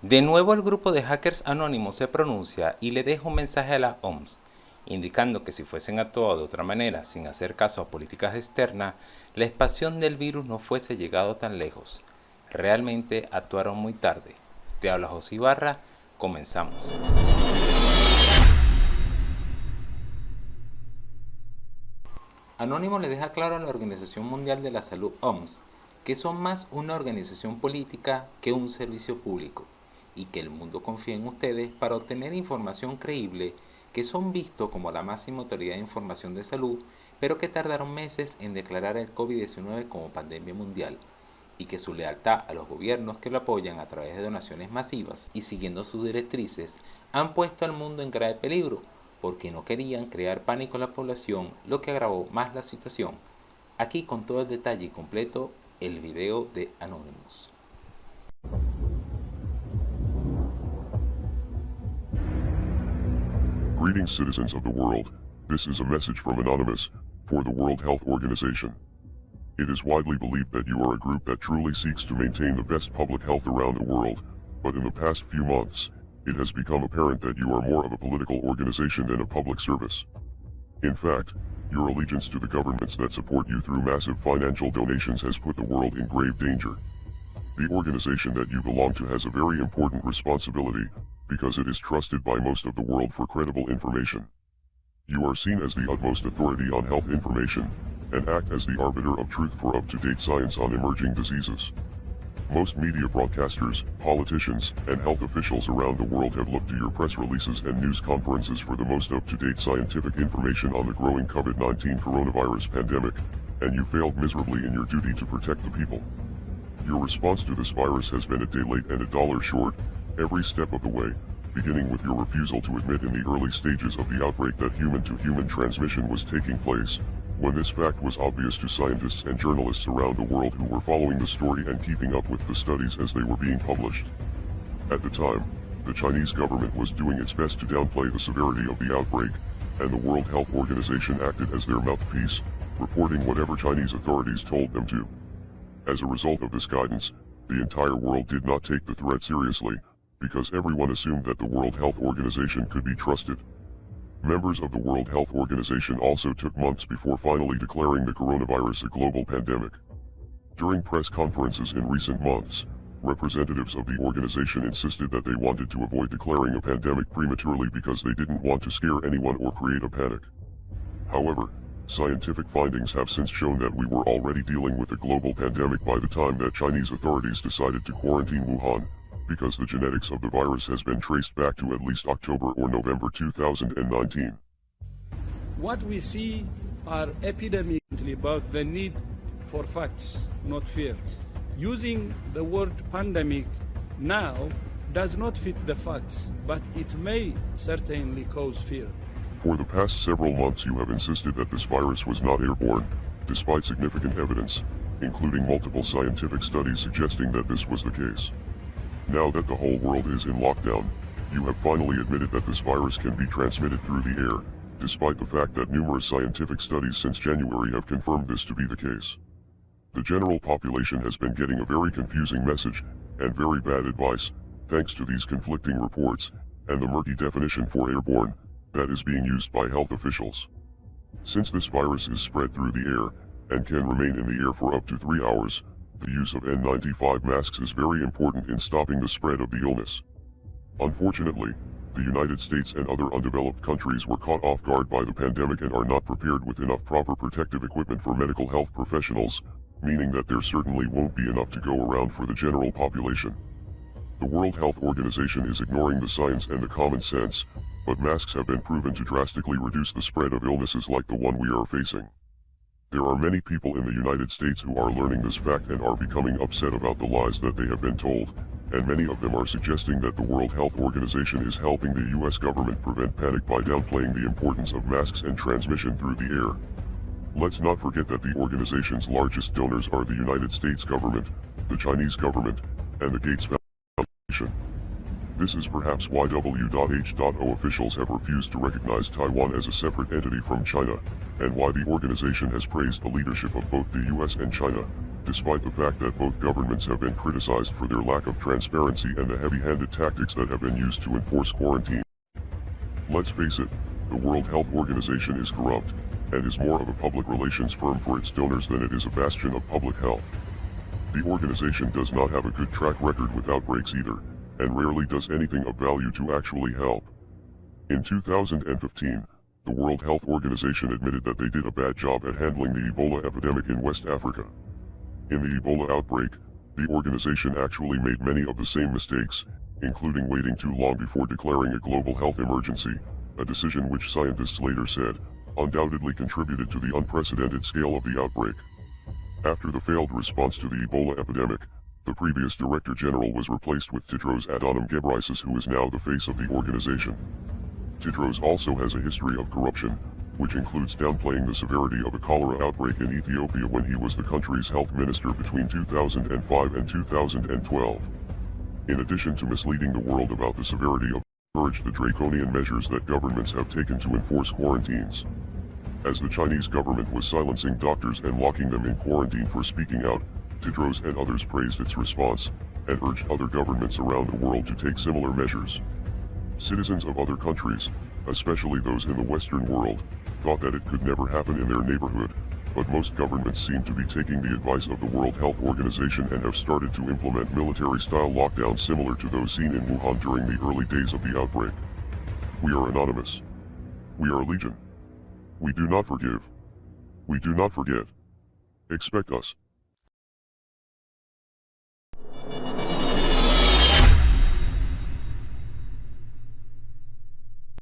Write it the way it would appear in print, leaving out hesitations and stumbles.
De nuevo el grupo de hackers anónimos se pronuncia y le deja un mensaje a la OMS, indicando que si fuesen actuado de otra manera sin hacer caso a políticas externas, la expansión del virus no fuese llegado tan lejos. Realmente actuaron muy tarde. Te habla José Ibarra, comenzamos. Anónimo le deja claro a la Organización Mundial de la Salud OMS que son más una organización política que un servicio público y que el mundo confía en ustedes para obtener información creíble, que son vistos como la máxima autoridad de información de salud, pero que tardaron meses en declarar el COVID-19 como pandemia mundial, y que su lealtad a los gobiernos que lo apoyan a través de donaciones masivas y siguiendo sus directrices han puesto al mundo en grave peligro, porque no querían crear pánico en la población, lo que agravó más la situación. Aquí con todo el detalle y completo el video de Anonymous. Greetings, citizens of the world. This is a message from Anonymous for the World Health Organization. It is widely believed that you are a group that truly seeks to maintain the best public health around the world, but in the past few months, it has become apparent that you are more of a political organization than a public service. In fact, your allegiance to the governments that support you through massive financial donations has put the world in grave danger. The organization that you belong to has a very important responsibility, because it is trusted by most of the world for credible information. You are seen as the utmost authority on health information, and act as the arbiter of truth for up-to-date science on emerging diseases. Most media broadcasters, politicians, and health officials around the world have looked to your press releases and news conferences for the most up-to-date scientific information on the growing COVID-19 coronavirus pandemic, and you failed miserably in your duty to protect the people. Your response to this virus has been a day late and a dollar short, every step of the way, beginning with your refusal to admit in the early stages of the outbreak that human-to-human transmission was taking place, when this fact was obvious to scientists and journalists around the world who were following the story and keeping up with the studies as they were being published. At the time, the Chinese government was doing its best to downplay the severity of the outbreak, and the World Health Organization acted as their mouthpiece, reporting whatever Chinese authorities told them to. As a result of this guidance, the entire world did not take the threat seriously, because everyone assumed that the World Health Organization could be trusted. Members of the World Health Organization also took months before finally declaring the coronavirus a global pandemic. During press conferences in recent months, representatives of the organization insisted that they wanted to avoid declaring a pandemic prematurely because they didn't want to scare anyone or create a panic. However, scientific findings have since shown that we were already dealing with a global pandemic by the time that Chinese authorities decided to quarantine Wuhan, because the genetics of the virus has been traced back to at least October or November 2019. What we see are epidemics about the need for facts, not fear. Using the word pandemic now does not fit the facts, but it may certainly cause fear. For the past several months you have insisted that this virus was not airborne, despite significant evidence, including multiple scientific studies suggesting that this was the case. Now that the whole world is in lockdown, you have finally admitted that this virus can be transmitted through the air, despite the fact that numerous scientific studies since January have confirmed this to be the case. The general population has been getting a very confusing message, and very bad advice, thanks to these conflicting reports, and the murky definition for airborne, that is being used by health officials. Since this virus is spread through the air, and can remain in the air for up to 3 hours, the use of N95 masks is very important in stopping the spread of the illness. Unfortunately, the United States and other undeveloped countries were caught off guard by the pandemic and are not prepared with enough proper protective equipment for medical health professionals, meaning that there certainly won't be enough to go around for the general population. The World Health Organization is ignoring the science and the common sense, but masks have been proven to drastically reduce the spread of illnesses like the one we are facing. There are many people in the United States who are learning this fact and are becoming upset about the lies that they have been told, and many of them are suggesting that the World Health Organization is helping the US government prevent panic by downplaying the importance of masks and transmission through the air. Let's not forget that the organization's largest donors are the United States government, the Chinese government, and the Gates Foundation. This is perhaps why W.H.O officials have refused to recognize Taiwan as a separate entity from China, and why the organization has praised the leadership of both the US and China, despite the fact that both governments have been criticized for their lack of transparency and the heavy-handed tactics that have been used to enforce quarantine. Let's face it, the World Health Organization is corrupt, and is more of a public relations firm for its donors than it is a bastion of public health. The organization does not have a good track record with outbreaks either, and rarely does anything of value to actually help. In 2015, the World Health Organization admitted that they did a bad job at handling the Ebola epidemic in West Africa. In the Ebola outbreak, the organization actually made many of the same mistakes, including waiting too long before declaring a global health emergency, a decision which scientists later said undoubtedly contributed to the unprecedented scale of the outbreak. After the failed response to the Ebola epidemic, the previous Director General was replaced with Tedros Adhanom Ghebreyesus, who is now the face of the organization. Tedros also has a history of corruption, which includes downplaying the severity of a cholera outbreak in Ethiopia when he was the country's health minister between 2005 and 2012. In addition to misleading the world about the severity of the draconian measures that governments have taken to enforce quarantines. As the Chinese government was silencing doctors and locking them in quarantine for speaking out, Tedros and others praised its response, and urged other governments around the world to take similar measures. Citizens of other countries, especially those in the Western world, thought that it could never happen in their neighborhood, but most governments seem to be taking the advice of the World Health Organization and have started to implement military-style lockdowns similar to those seen in Wuhan during the early days of the outbreak. We are anonymous. We are legion. We do not forgive. We do not forget. Expect us.